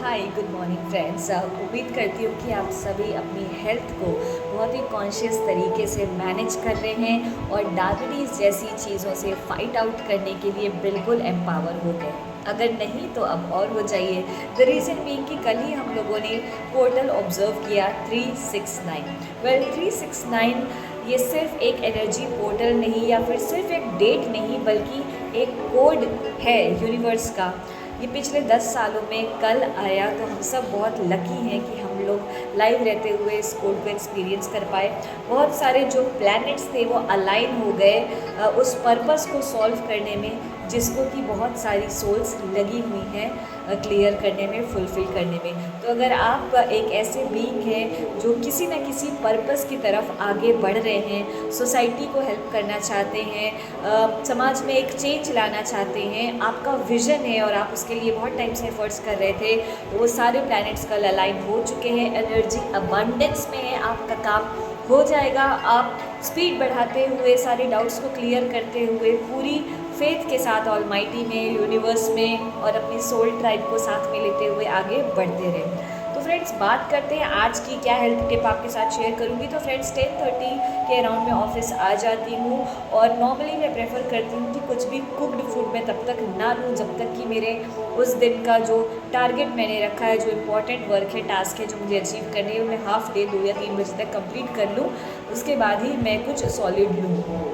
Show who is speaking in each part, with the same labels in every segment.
Speaker 1: Hi good morning friends. उम्मीद करती हूँ कि आप सभी अपनी हेल्थ को बहुत ही कॉन्शियस तरीके से मैनेज कर रहे हैं और डायबिटीज़ जैसी चीज़ों से फाइट आउट करने के लिए बिल्कुल एम्पावर हो गए। अगर नहीं तो अब और हो जाइए। द रीज़न बीइंग कि कल ही हम लोगों ने पोर्टल ऑब्जर्व किया 369। वेल 369 ये सिर्फ एक एनर्जी पोर्टल नहीं या फिर सिर्फ एक डेट नहीं बल्कि एक कोड है यूनिवर्स का। ये पिछले 10 सालों में कल आया तो हम सब बहुत लकी हैं कि हम लोग लाइव रहते हुए इस कोड को एक्सपीरियंस कर पाए। बहुत सारे जो प्लैनेट्स थे वो अलाइन हो गए उस पर्पस को सॉल्व करने में जिसको कि बहुत सारी सोल्स लगी हुई हैं क्लियर करने में, फुलफ़िल करने में। तो अगर आप एक ऐसे बीइंग हैं जो किसी न किसी पर्पस की तरफ आगे बढ़ रहे हैं, सोसाइटी को हेल्प करना चाहते हैं, समाज में एक चेंज लाना चाहते हैं, आपका विज़न है और आप उसके लिए बहुत टाइम से एफर्ट्स कर रहे थे, तो वो सारे प्लैनेट्स कल अलाइन हो चुके हैं। एनर्जी अबंडेंस में है, आपका काम हो जाएगा। आप स्पीड बढ़ाते हुए, सारे डाउट्स को क्लियर करते हुए, पूरी फेथ के साथ ऑलमाइटी में, यूनिवर्स में और अपनी सोल ट्राइब को साथ में लेते हुए आगे बढ़ते रहें। तो फ्रेंड्स, बात करते हैं आज की क्या हेल्थ टिप आपके साथ शेयर करूंगी। तो फ्रेंड्स, 10:30 के अराउंड में ऑफिस आ जाती हूँ और नॉर्मली मैं प्रेफर करती हूँ कि कुछ भी कुक्ड फूड मैं तब तक ना लूँ जब तक कि मेरे उस दिन का जो टारगेट मैंने रखा है, जो इम्पोर्टेंट वर्क है, टास्क है जो मुझे अचीव करनी है, वो मैं हाफ डे 2 या 3 बजे तक कंप्लीट कर लूँ। उसके बाद ही मैं कुछ सॉलिड लूँ।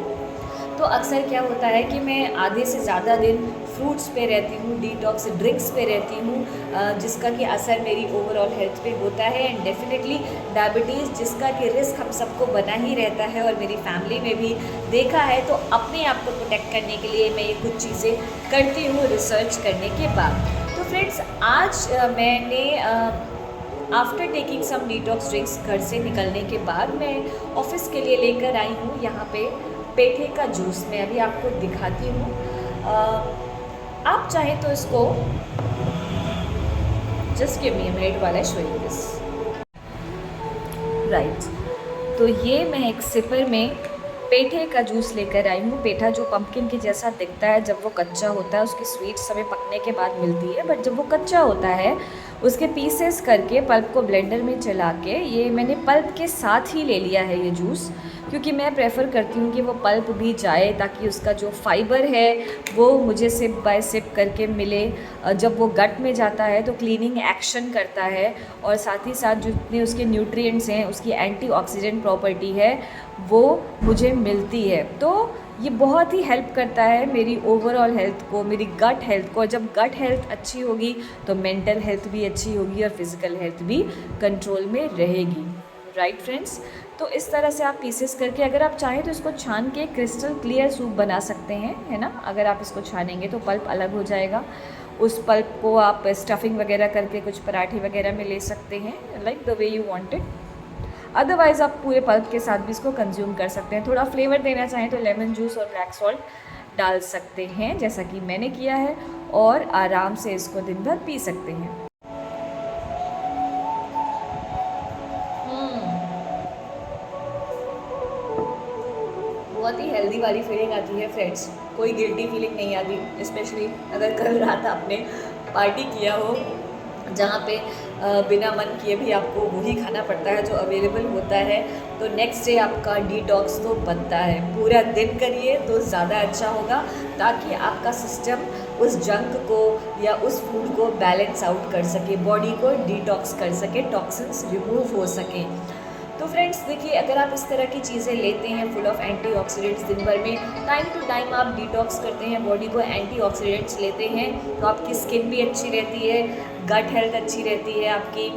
Speaker 1: तो अक्सर क्या होता है कि मैं आधे से ज़्यादा दिन फ्रूट्स पे रहती हूँ, डिटॉक्स ड्रिंक्स पे रहती हूँ, जिसका कि असर मेरी ओवरऑल हेल्थ पे होता है। एंड डेफिनेटली डायबिटीज़ जिसका कि रिस्क हम सबको बना ही रहता है और मेरी फैमिली में भी देखा है। तो अपने आप को प्रोटेक्ट करने के लिए मैं ये कुछ चीज़ें करती हूँ रिसर्च करने के बाद। तो फ्रेंड्स, आज मैंने after taking some detox drinks घर से निकलने के बाद मैं ऑफिस के लिए लेकर आई हूँ यहाँ पे पेठे का जूस। मैं अभी आपको दिखाती हूँ। आप चाहें तो इसको just give me a minute वाला शो यू दिस। राइट, तो ये मैं एक सिपर में पेठे का जूस लेकर आई हूँ। पेठा जो पंपकिन के जैसा दिखता है जब वो कच्चा होता है, उसकी स्वीट्स हमें पकने के बाद मिलती है, बट जब वो कच्चा होता है उसके पीसेस करके पल्प को ब्लेंडर में चला के, ये मैंने पल्प के साथ ही ले लिया है ये जूस, क्योंकि मैं प्रेफर करती हूँ कि वो पल्प भी जाए ताकि उसका जो फाइबर है वो मुझे सिप बाय सिप करके मिले। जब वो गट में जाता है तो क्लीनिंग एक्शन करता है और साथ ही साथ जितने उसके न्यूट्रिएंट्स हैं, उसकी एंटीऑक्सीडेंट प्रॉपर्टी है, वो मुझे मिलती है। तो ये बहुत ही हेल्प करता है मेरी ओवरऑल हेल्थ को, मेरी गट हेल्थ को। और जब गट हेल्थ अच्छी होगी तो मेंटल हेल्थ भी अच्छी होगी और फिज़िकल हेल्थ भी कंट्रोल में रहेगी। राइट फ्रेंड्स, तो इस तरह से आप पीसेस करके, अगर आप चाहें तो इसको छान के क्रिस्टल क्लियर सूप बना सकते हैं, है ना। अगर आप इसको छानेंगे तो पल्प अलग हो जाएगा। उस पल्प को आप स्टफिंग वगैरह करके कुछ पराठे वगैरह में ले सकते हैं, like the way you want it. Otherwise आप पूरे पल्प के साथ भी इसको कंज्यूम कर सकते हैं। थोड़ा फ्लेवर देना चाहें तो लेमन जूस और ब्लैक सॉल्ट डाल सकते हैं, जैसा कि मैंने किया है, और आराम से इसको दिन भर पी सकते हैं। बहुत ही हेल्दी वाली फीलिंग आती है फ्रेंड्स, कोई गिल्टी फीलिंग नहीं आती। स्पेशली अगर कल रात आपने पार्टी किया हो जहाँ पे बिना मन किए भी आपको वही खाना पड़ता है जो अवेलेबल होता है, तो नेक्स्ट डे आपका डिटॉक्स तो बनता है। पूरा दिन करिए तो ज़्यादा अच्छा होगा, ताकि आपका सिस्टम उस जंक को या उस फूड को बैलेंस आउट कर सके, बॉडी को डिटॉक्स कर सके, टॉक्सिन्स रिमूव हो सके। तो फ्रेंड्स देखिए, अगर आप इस तरह की चीज़ें लेते हैं फुल ऑफ एंटीऑक्सीडेंट्स, दिन भर में टाइम टू टाइम आप डिटॉक्स करते हैं, बॉडी को एंटीऑक्सीडेंट्स लेते हैं, तो आपकी स्किन भी अच्छी रहती है, गट हेल्थ अच्छी रहती है, आपकी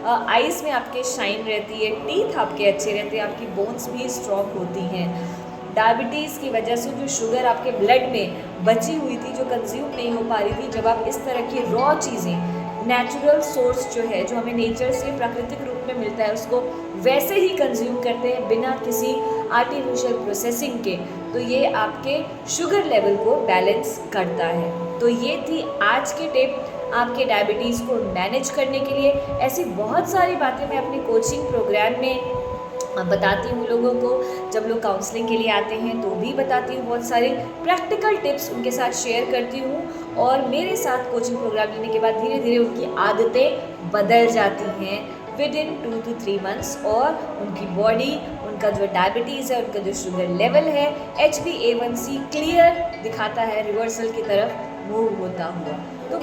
Speaker 1: आइज़ में आपके शाइन रहती है, टीथ आपके अच्छे रहते हैं, आपकी बोन्स भी स्ट्रॉन्ग होती हैं। डायबिटीज़ की वजह से जो शुगर आपके ब्लड में बची हुई थी, जो कंज्यूम नहीं हो पा रही थी, जब आप इस तरह की रॉ चीज़ें, नेचुरल सोर्स जो है, जो हमें नेचर से प्राकृतिक रूप में मिलता है, उसको वैसे ही कंज्यूम करते हैं बिना किसी आर्टिफिशियल प्रोसेसिंग के, तो ये आपके शुगर लेवल को बैलेंस करता है। तो ये थी आज की टिप आपके डायबिटीज़ को मैनेज करने के लिए। ऐसी बहुत सारी बातें मैं अपने कोचिंग प्रोग्राम में बताती हूँ लोगों को। जब लोग काउंसलिंग के लिए आते हैं तो भी बताती हूँ, बहुत सारे प्रैक्टिकल टिप्स उनके साथ शेयर करती हूँ। और मेरे साथ कोचिंग प्रोग्राम लेने के बाद धीरे धीरे उनकी आदतें बदल जाती हैं विद इन 2 to 3 मंथ्स, और उनकी बॉडी, उनका जो डायबिटीज़ है, उनका जो शुगर लेवल है, HbA1c क्लियर दिखाता है, रिवर्सल की तरफ मूव होता हुआ। तो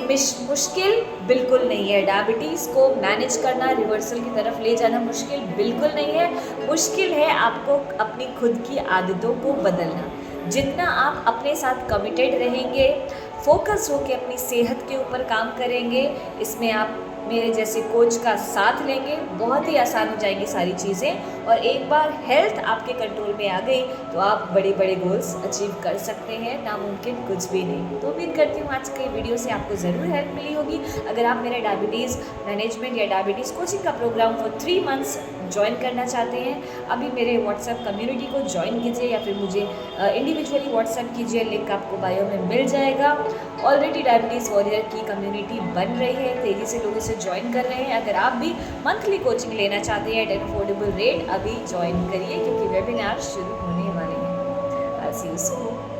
Speaker 1: मुश्किल बिल्कुल नहीं है, डायबिटीज़ को मैनेज करना, रिवर्सल की तरफ ले जाना मुश्किल बिल्कुल नहीं है। मुश्किल है आपको अपनी खुद की आदतों को बदलना। जितना आप अपने साथ कमिटेड रहेंगे, फोकस होकर अपनी सेहत के ऊपर काम करेंगे, इसमें आप मेरे जैसे कोच का साथ लेंगे, बहुत ही आसान हो जाएंगी सारी चीज़ें। और एक बार हेल्थ आपके कंट्रोल में आ गई तो आप बड़े बड़े गोल्स अचीव कर सकते हैं, नामुमकिन कुछ भी नहीं। तो उम्मीद करती हूँ आज के वीडियो से आपको ज़रूर हेल्प मिली होगी। अगर आप मेरे डायबिटीज़ मैनेजमेंट या डायबिटीज़ कोचिंग का प्रोग्राम फॉर 3 मंथ्स ज्वाइन करना चाहते हैं, अभी मेरे व्हाट्सएप कम्युनिटी को ज्वाइन कीजिए या फिर मुझे इंडिविजुअली व्हाट्सएप कीजिए, लिंक आपको बायो में मिल जाएगा। ऑलरेडी डायबिटीज़ वॉरियर की कम्युनिटी बन रही है, तेज़ी से लोग इसे ज्वाइन कर रहे हैं। अगर आप भी मंथली कोचिंग लेना चाहते हैं एट एन अफोर्डेबल रेट, अभी ज्वाइन करिए क्योंकि वेबिनार शुरू होने वाले हैं। आई सी यू सून।